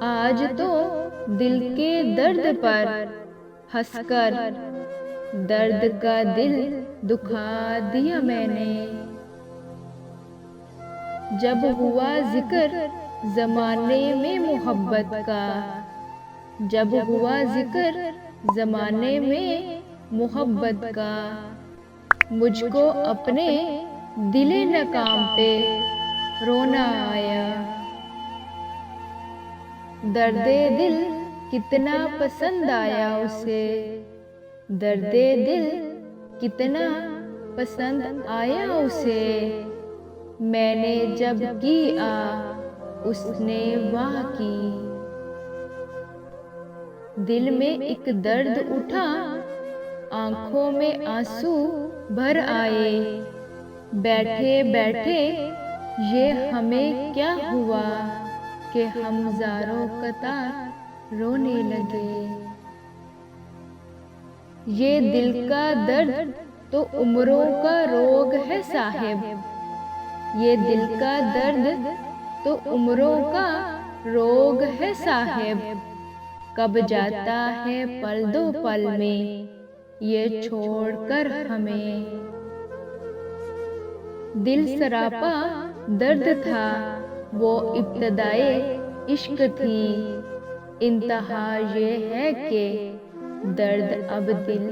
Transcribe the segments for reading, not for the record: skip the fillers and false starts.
आज तो दिल के दर्द पर हंसकर दर्द का दिल दुखा दिया मैंने। जब हुआ जिक्र जमाने में मोहब्बत का, जब हुआ जिक्र जमाने में मोहब्बत का, मुझको अपने दिले नकाम पे रोना आया। दर्दे दिल कितना पसंद आया उसे, दर्दे दिल कितना पसंद आया उसे। मैंने जब की उसने वाह की। दिल में एक दर्द उठा, आंखों में आंसू भर आए। बैठे बैठे ये हमें क्या हुआ कि हम ज़ारों कतार रोने लगे। ये दिल का दर्द तो उम्रों का रोग है साहिब, ये दिल का दर्द तो उम्रों का रोग है साहिब। कब जाता है पल दो पल में ये छोड़कर हमें। दिल सरापा दर्द था वो इब्तदाए इश्क थी, इंतहा ये है कि दर्द अब दिल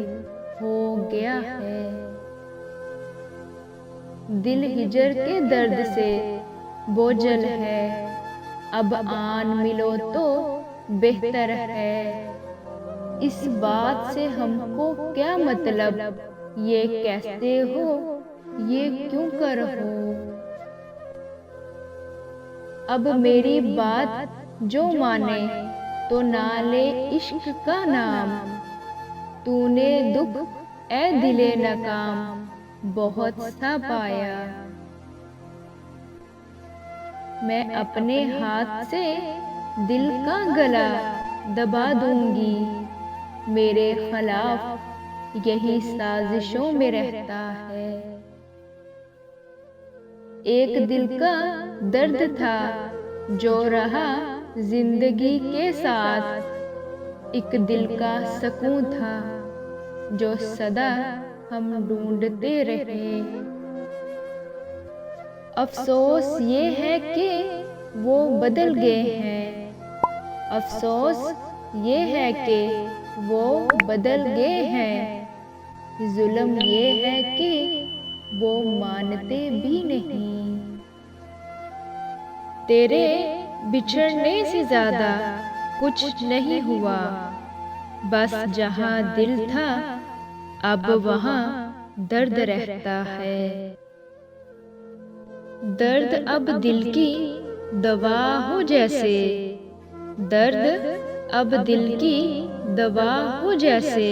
हो गया है। दिल हिजर के दर्द से बोझल है, अब आन मिलो तो बेहतर है। इस बात से हमको क्या मतलब, ये कैसे हो ये क्यों कर हो। अब मेरी बात जो माने तो ना ले इश्क का नाम। तूने दुख ए दिले नकाम बहुत सा पाया। मैं अपने हाथ से दिल का गला दबा दूंगी, मेरे खिलाफ यही साजिशों में रहता है। एक दिल का दर्द था जो रहा जिंदगी के साथ, एक दिल का सुकून था जो सदा हम ढूंढते रहे। अफसोस ये है कि वो बदल गए हैं, अफसोस ये है कि वो बदल गए हैं। जुल्म ये है कि वो मानते भी नहीं। तेरे बिछड़ने से ज्यादा कुछ नहीं हुआ, बस जहां दिल था अब वहां दर्द रहता है। दर्द अब दिल की दवा हो जैसे, दर्द अब दिल की दवा हो जैसे।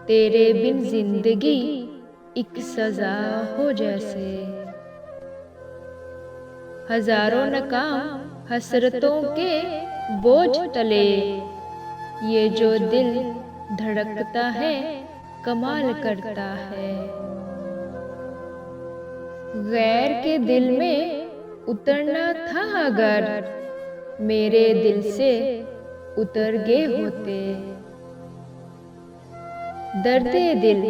तेरे बिन जिंदगी एक सजा हो जैसे। हजारों नकाम हसरतों के बोझ तले ये जो दिल धड़कता है कमाल करता है। गैर के दिल में उतरना था अगर मेरे दिल से उतर गए होते। दर्दे दिल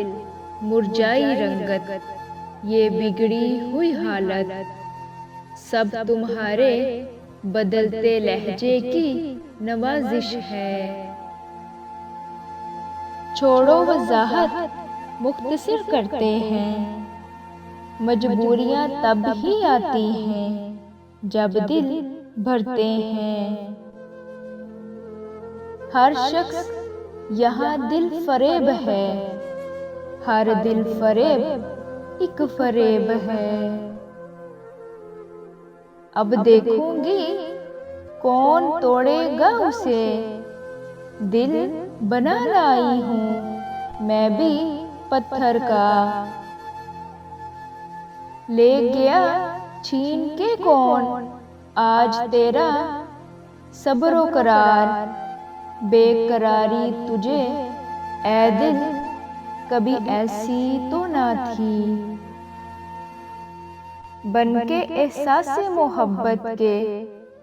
मुरझाई रंगत ये बिगड़ी हुई हालत, सब तुम्हारे बदलते लहजे की नवाजिश है। छोड़ो वजाहत मुख्तसर करते हैं, मजबूरियां तब ही आती हैं जब दिल भरते हैं। हर शख्स यहाँ दिल फरेब है, हर दिल फरेब एक फरेब है। अब देखूंगी कौन तोड़ेगा उसे, दिल बना लाई हूँ मैं भी पत्थर का। ले गया छीन के कौन आज तेरा सब्रो करार। बेकरारी तुझे ऐ दिल कभी ऐसी तो ना थी। बनके एहसास मोहब्बत के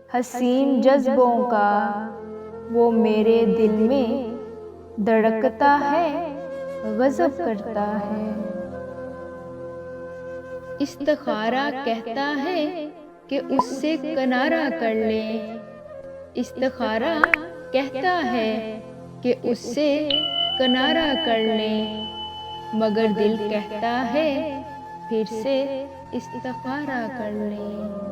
हसीन जज्बों का वो मेरे दिल में धड़कता है, गज़ब करता है। इस्तिखारा कहता है कि उससे किनारा कर लें, इस्तिखारा कहता है कि उससे किनारा कर लें, मगर दिल कहता है फिर से इस्तिखारा कर लें।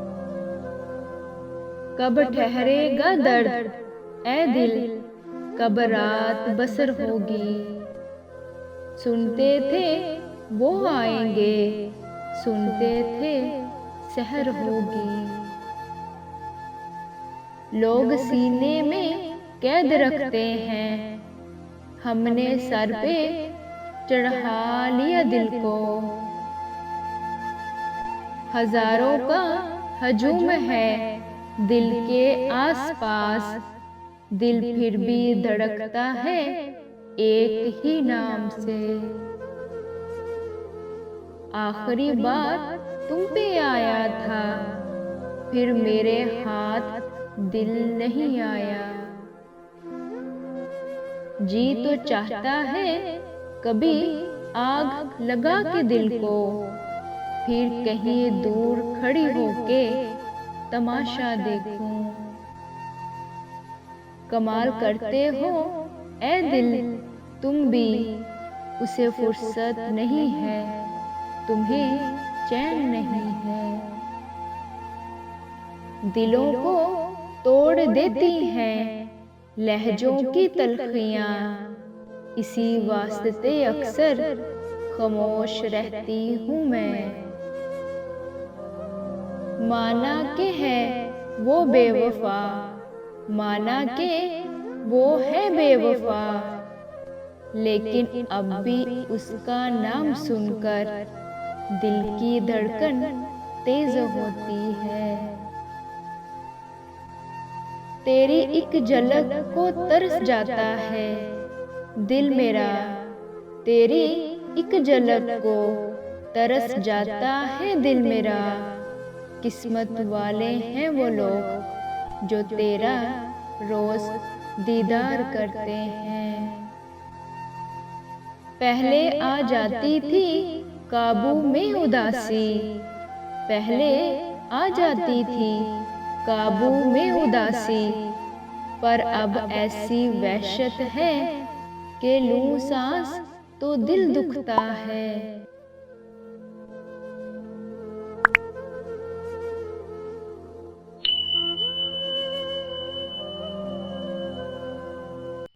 कब ठहरेगा दर्द ऐ दिल, कब रात बसर होगी, सुनते थे वो आएंगे, सुनते थे सहर होगी। लोग सीने में कैद रखते हैं, हमने सर पे चढ़ा लिया दिल को। हजारों का हजूम है दिल के आसपास, दिल फिर भी धड़कता है एक ही नाम से। आखिरी बार तुम पे आया था, फिर मेरे हाथ दिल नहीं आया। जी तो चाहता है कभी आग लगा के दिल को, फिर कहीं दूर खड़ी होके तमाशा देखूं। कमाल करते हो ऐ दिल तुम भी, उसे फुर्सत नहीं है, तुम्हें चैन नहीं है। दिलों को तोड़ देती हैं लहजों की तलखियाँ, इसी वास्ते अक्सर खामोश रहती हूँ मैं। माना के है वो बेवफा, माना के वो है बेवफा, लेकिन अब भी उसका नाम सुनकर दिल की धड़कन तेज होती है। तेरी एक झलक को तरस जाता है दिल मेरा, तेरी एक झलक को तरस जाता है दिल मेरा। किस्मत वाले हैं वो लोग जो तेरा रोज दीदार करते हैं। पहले आ जाती थी काबू में उदासी, पहले आ जाती थी काबू में उदासी, पर अब ऐसी वहशत है कि लूं सांस तो दिल दुखता है।